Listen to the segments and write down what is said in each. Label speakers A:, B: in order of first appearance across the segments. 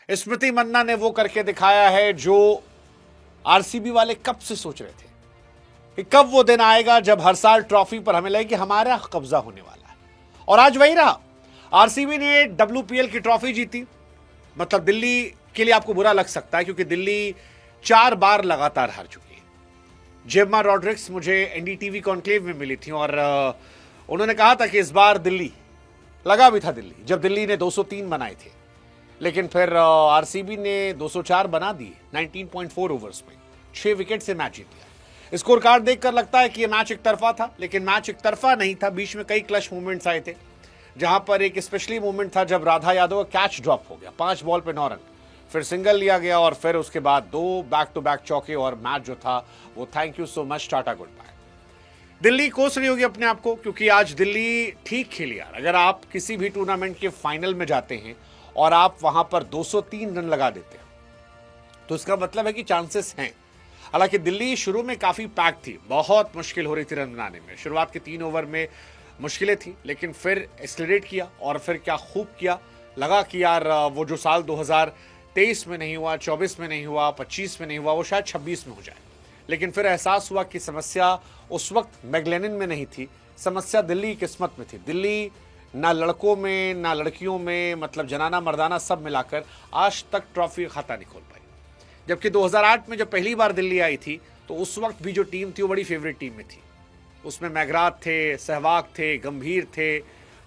A: स्मृति मंदाना ने वो करके दिखाया है जो आरसीबी वाले कब से सोच रहे थे कि कब वो दिन आएगा जब हर साल ट्रॉफी पर हमें लगे कि हमारा कब्जा होने वाला है, और आज वही रहा। आरसीबी ने डब्ल्यूपीएल की ट्रॉफी जीती। मतलब दिल्ली के लिए आपको बुरा लग सकता है क्योंकि दिल्ली 4 बार लगातार हार चुकी है। जेम्मा रॉड्रिक्स मुझे एनडीटीवी कॉन्क्लेव में मिली थी और उन्होंने कहा था कि इस बार दिल्ली लगा भी था। दिल्ली जब दिल्ली ने 203 बनाए थे, लेकिन फिर आरसीबी ने 204 बना दिए 19.4 ओवर्स में, 6 विकेट से मैच जीत लिया। स्कोर कार्ड देखकर लगता है कि यह मैच एक तरफा था, लेकिन मैच एक तरफा नहीं था। बीच में कई क्लच मूवमेंट्स आए थे, जहां पर एक स्पेशली मूवमेंट था जब राधा यादव का कैच ड्रॉप हो गया, 5 बॉल पे 9 रन, फिर सिंगल लिया गया और फिर उसके बाद 2 बैक टू बैक चौके और मैच जो था वो thank you so much, tata goodbye. Delhi कोस रही होगी अपने आप को क्योंकि आज दिल्ली ठीक खेली यार। अगर आप किसी भी टूर्नामेंट के फाइनल में जाते हैं और आप वहां पर 203 रन लगा देते हैं तो इसका मतलब है कि चांसेस हैं। हालांकि दिल्ली शुरू में काफी पैक थी, बहुत मुश्किल हो रही थी रन बनाने में। शुरुआत के 3 ओवर में मुश्किलें थी, लेकिन फिर एक्सेलरेट किया और फिर क्या खूब किया। लगा कि यार वो जो साल 2023 में नहीं हुआ, 24 में नहीं हुआ, 25 में नहीं हुआ, वो शायद 26 में हो जाए। लेकिन फिर एहसास हुआ कि समस्या उस वक्त मैगलेनिन में नहीं थी, समस्या दिल्ली की किस्मत में थी। दिल्ली ना लड़कों में ना लड़कियों में, मतलब जनाना मर्दाना सब मिलाकर आज तक ट्रॉफी खाता नहीं खोल पाई। जबकि 2008 में जब पहली बार दिल्ली आई थी तो उस वक्त भी जो टीम थी वो बड़ी फेवरेट टीम में थी। उसमें मैगराथ थे, सहवाग थे, गंभीर थे,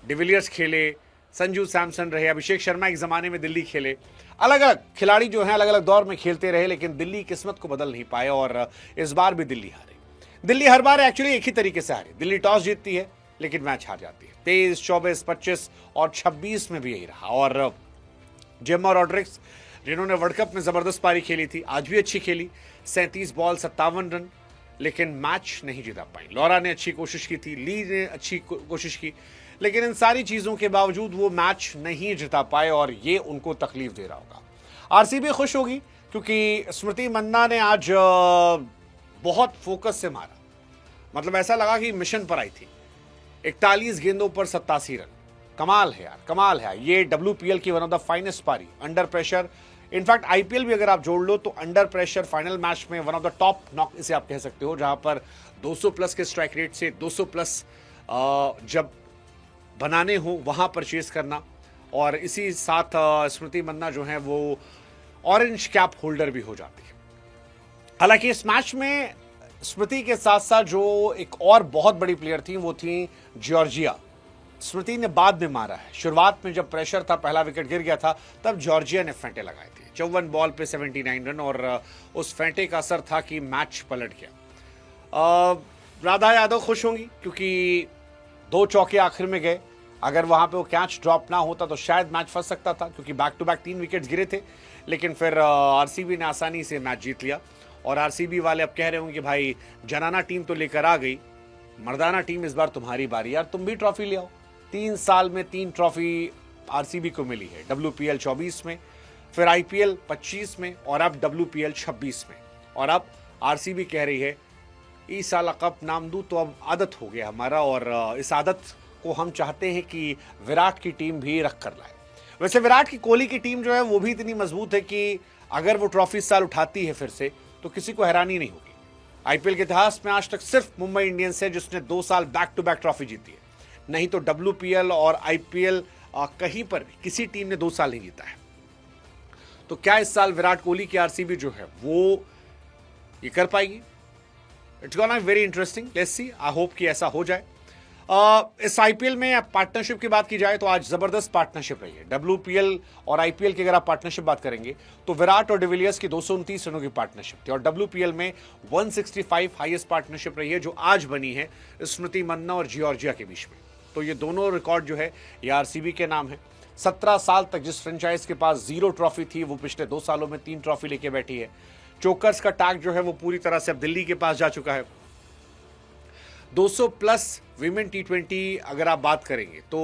A: डिविलियर्स खेले, संजू सैमसन रहे, अभिषेक शर्मा एक जमाने में दिल्ली खेले। अलग अलग खिलाड़ी जो हैं अलग अलग दौर में खेलते रहे, लेकिन दिल्ली किस्मत को बदल नहीं पाए और इस बार भी दिल्ली हारी। दिल्ली हर बार एक्चुअली एक ही तरीके से हारी। दिल्ली टॉस जीतती है लेकिन मैच हार जाती है। 23, 24, 25 और 26 में भी यही रहा। और जेम्मा रॉड्रिक्स जिन्होंने वर्ल्ड कप में जबरदस्त पारी खेली थी, आज भी अच्छी खेली, 37 बॉल 57 रन, लेकिन मैच नहीं जीता पाई। लॉरा ने अच्छी कोशिश की थी, ली ने अच्छी कोशिश की, लेकिन इन सारी चीजों के बावजूद वो मैच नहीं जिता पाए और ये उनको तकलीफ दे रहा होगा। आरसीबी खुश होगी क्योंकि स्मृति मंदाना ने आज बहुत फोकस से मारा। मतलब ऐसा लगा कि मिशन पर आई थी। 41 गेंदों पर 87 रन, कमाल है यार, कमाल है। ये डब्ल्यूपीएल की वन ऑफ द फाइनेस्ट पारी अंडर प्रेशर। इनफैक्ट आईपीएल भी अगर आप जोड़ लो तो अंडर प्रेशर फाइनल मैच में one of the top knock इसे आप कह सकते हो, जहां पर 200 प्लस के स्ट्राइक रेट से 200 प्लस जब बनाने हो वहां परचेज करना। और इसी साथ स्मृति मंदाना जो है वो ऑरेंज कैप होल्डर भी हो जाती है। हालांकि इस मैच में स्मृति के साथ साथ जो एक और बहुत बड़ी प्लेयर थी वो थी जॉर्जिया। स्मृति ने बाद में मारा है, शुरुआत में जब प्रेशर था, पहला विकेट गिर गया था, तब जॉर्जिया ने फेंटे लगाए थे। 54 बॉल पे 79 रन और उस फेंटे का असर था कि मैच पलट गया। राधा यादव खुश होंगी क्योंकि 2 चौके आखिर में गए। अगर वहां पे वो कैच ड्रॉप ना होता तो शायद मैच फंस सकता था क्योंकि बैक टू बैक 3 विकेट्स गिरे थे, लेकिन फिर आरसीबी ने आसानी से मैच जीत लिया। और आरसीबी वाले अब कह रहे होंगे कि भाई जनाना टीम तो लेकर आ गई, मर्दाना टीम इस बार तुम्हारी बारी यार, तुम भी ट्रॉफी ले आओ। 3 साल में 3 ट्रॉफी आरसीबी को मिली है, डब्ल्यूपीएल 24 में, फिर आईपीएल 25 में और अब डब्ल्यूपीएल 26 में। और अब आरसीबी कह रही है इस साल कप नाम दूं तो अब आदत हो गया हमारा, और इस आदत को हम चाहते हैं कि विराट की टीम भी रख कर लाए। वैसे विराट की कोहली की टीम जो है वो भी इतनी मजबूत है कि अगर वो ट्रॉफी इस साल उठाती है फिर से तो किसी को हैरानी नहीं होगी। आईपीएल के इतिहास में आज तक सिर्फ मुंबई इंडियंस है जिसने 2 साल बैक टू बैक ट्रॉफी जीती है, नहीं तो डब्ल्यूपीएल और आईपीएल कहीं पर भी किसी टीम ने 2 साल नहीं जीता है। तो क्या इस साल विराट कोहली की आरसीबी जो है वो ये कर पाएगी? It's gonna be very interesting, let's see, I hope कि ऐसा हो जाए। इस आईपीएल में पार्टनरशिप की बात की जाए तो आज जबरदस्त पार्टनरशिप रही है। डब्ल्यूपीएल और आईपीएल की अगर आप पार्टनरशिप बात करेंगे तो विराट और डिविलियर्स की 229 रनों की पार्टनरशिप थी और डब्ल्यूपीएल में 165 हाईएस्ट पार्टनरशिप रही है जो आज बनी है स्मृति मंदाना और जॉर्जिया के बीच में। तो ये दोनों रिकॉर्ड जो है ये आरसीबी के नाम है। 17 साल तक जिस फ्रेंचाइज के पास 0 ट्रॉफी थी वो पिछले 2 सालों में 3 ट्रॉफी लेके बैठी है। चोकर्स का टैग जो है वो पूरी तरह से अब दिल्ली के पास जा चुका है। 200 प्लस विमेन टी20 अगर आप बात करेंगे तो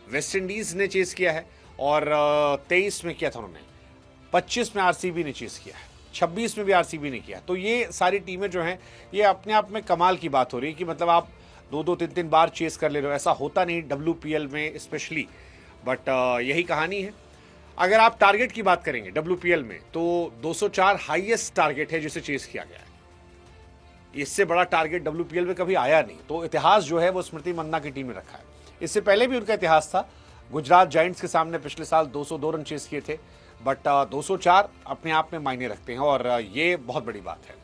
A: वेस्ट इंडीज ने चेस किया है और 23 में किया था उन्होंने, 25 में आरसीबी ने चेस किया है, 26 में भी आरसीबी ने किया। तो ये सारी टीमें जो हैं ये अपने आप में कमाल की बात हो रही है कि मतलब आप 2-2, 3-3 बार चेस कर ले रहे हो। ऐसा होता नहीं डब्ल्यूपीएल में स्पेशली, बट यही कहानी है। अगर आप टारगेट की बात करेंगे WPL में तो 204 हाईएस्ट टारगेट है जिसे चेस किया गया है। इससे बड़ा टारगेट WPL में कभी आया नहीं। तो इतिहास जो है वो स्मृति मंदाना की टीम ने रखा है। इससे पहले भी उनका इतिहास था, गुजरात जायंट्स के सामने पिछले साल 202 रन चेस किए थे, बट 204 अपने आप में मायने रखते हैं और ये बहुत बड़ी बात है।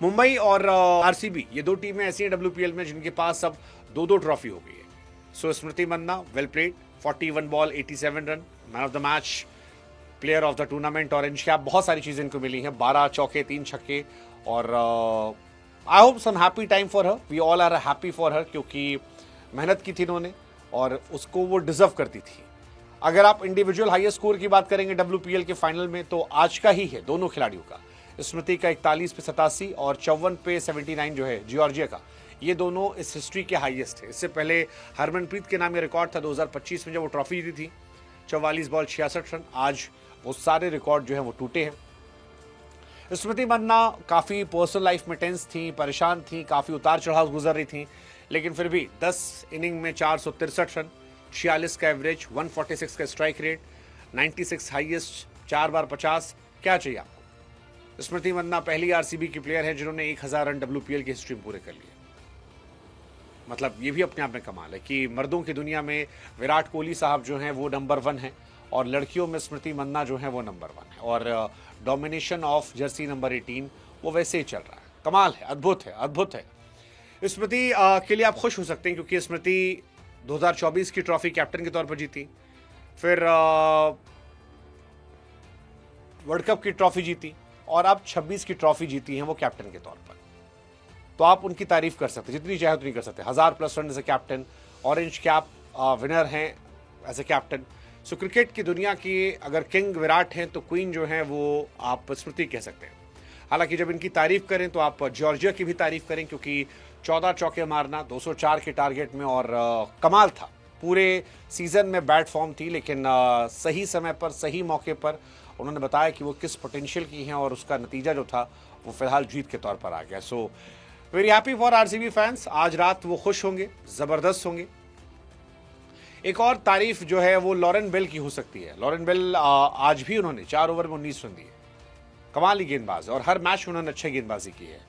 A: मुंबई और RCB ये दो टीमें ऐसी हैं WPL में जिनके पास अब 2-2 ट्रॉफी हो गई है। So Smriti Mandhana well played, 41 ball 87 run, man of the match, player of the tournament, orange cap, बहुत सारी चीजें इनको मिली हैं, 12 चौके 3 छक्के। और I hope some happy time for her, we all are happy for her, क्योंकि मेहनत की थी इन्होंने और उसको वो डिजर्व करती थी। अगर आप इंडिविजुअल हाईएस्ट स्कोर की बात करेंगे WPL के फाइनल में तो आज का ही है दोनों खिलाड़ियों का। स्मृति का 41 पे 87 और 54 पे 79 जो है जॉर्जिया का, ये दोनों इस हिस्ट्री के हाईएस्ट है। इससे पहले हरमनप्रीत के नाम ये रिकॉर्ड था 2025 में जब वो ट्रॉफी जीती थी, 44 बॉल 66 रन। आज वो सारे रिकॉर्ड जो है वो टूटे हैं। स्मृति मंदाना काफ़ी पर्सनल लाइफ में टेंस थी, परेशान थी, काफ़ी उतार चढ़ाव गुजर रही थी, लेकिन फिर भी 10 इनिंग में 463 रन, 46 का एवरेज, 146 का स्ट्राइक रेट, 96 हाईएस्ट, 4 बार 50, क्या चाहिए आपको। स्मृति मंदाना पहली RCB की प्लेयर है जिन्होंने 1000 रन WPL की हिस्ट्री में पूरे कर लिए। मतलब ये भी अपने आप में कमाल है कि मर्दों की दुनिया में विराट कोहली साहब जो हैं वो नंबर 1 है और लड़कियों में स्मृति मंदाना जो है वो नंबर 1 है, और डोमिनेशन ऑफ जर्सी नंबर 18 वो वैसे ही चल रहा है। कमाल है, अद्भुत है, अद्भुत है। स्मृति के लिए आप खुश हो सकते हैं क्योंकि स्मृति 2024 की ट्रॉफी कैप्टन के तौर पर जीती, फिर वर्ल्ड कप की ट्रॉफी जीती और अब 26 की ट्रॉफी जीती है वो कैप्टन के तौर पर। तो आप उनकी तारीफ कर सकते हैं, जितनी चाहे उतनी कर सकते हैं। 1000+ run as a captain, orange cap winner हैं as a captain. So cricket की दुनिया की अगर किंग विराट हैं तो क्वीन जो है वो आप स्मृति कह सकते हैं। हालांकि जब इनकी तारीफ करें तो आप जॉर्जिया की भी तारीफ करें क्योंकि 14 चौके मारना 204 के टारगेट में और कमाल था। पूरे सीजन में बैड फॉर्म थी, लेकिन सही समय पर सही मौके पर उन्होंने बताया कि वो किस पोटेंशियल की हैं और उसका नतीजा जो था वो फिलहाल जीत के तौर पर आ गया। So very happy for RCB fans. आज रात वो खुश होंगे, जबरदस्त होंगे। एक और तारीफ जो है वो लॉरेन बेल की हो सकती है। लॉरेन बेल आज भी उन्होंने 4 ओवर में 19 रन दिए, कमाली गेंदबाज, और हर मैच में उन्होंने अच्छी गेंदबाजी की है।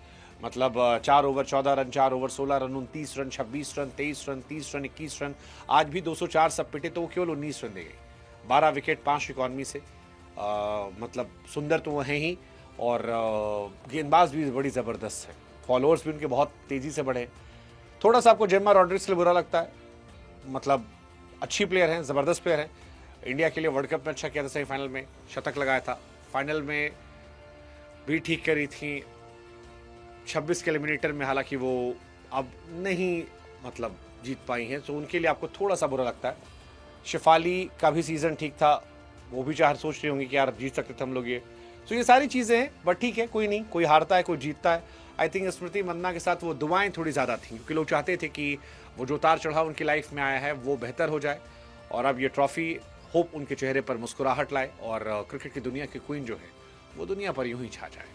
A: मतलब 4 over 14 run, 4 over 16 run, 29 run, 26 run, 23 run, 30 run, 21 run. आज भी 204 सब पिटे तो वो केवल 19 रन दे गई। 12 विकेट 5 इकॉनमी से। मतलब सुंदर तो वो हैं ही और गेंदबाज भी बड़ी ज़बरदस्त है। फॉलोअर्स भी उनके बहुत तेज़ी से बढ़े। थोड़ा सा आपको जेम्मा रॉड्रिग्स के लिए बुरा लगता है, मतलब अच्छी प्लेयर हैं, ज़बरदस्त प्लेयर हैं। इंडिया के लिए वर्ल्ड कप में अच्छा किया था, सेमीफाइनल में शतक लगाया था, फाइनल में भी ठीक करी थी। 26 के एलिमिनेटर में हालांकि वो अब नहीं मतलब जीत पाई हैं, तो उनके लिए आपको थोड़ा सा बुरा लगता है। शिफाली का भी सीज़न ठीक था, वो भी चाहे सोच रही होंगी कि यार जीत सकते थे हम लोग ये। तो ये सारी चीज़ें हैं, बट ठीक है, कोई नहीं, कोई हारता है कोई जीतता है। आई थिंक स्मृति मंदाना के साथ वो दुआएं थोड़ी ज़्यादा थी क्योंकि लोग चाहते थे कि वो जो उतार चढ़ाव उनकी लाइफ में आया है वो बेहतर हो जाए, और अब ये ट्रॉफी होप उनके चेहरे पर मुस्कुराहट लाए और क्रिकेट की दुनिया की क्वीन जो है वो दुनिया पर यूं ही छा जाए।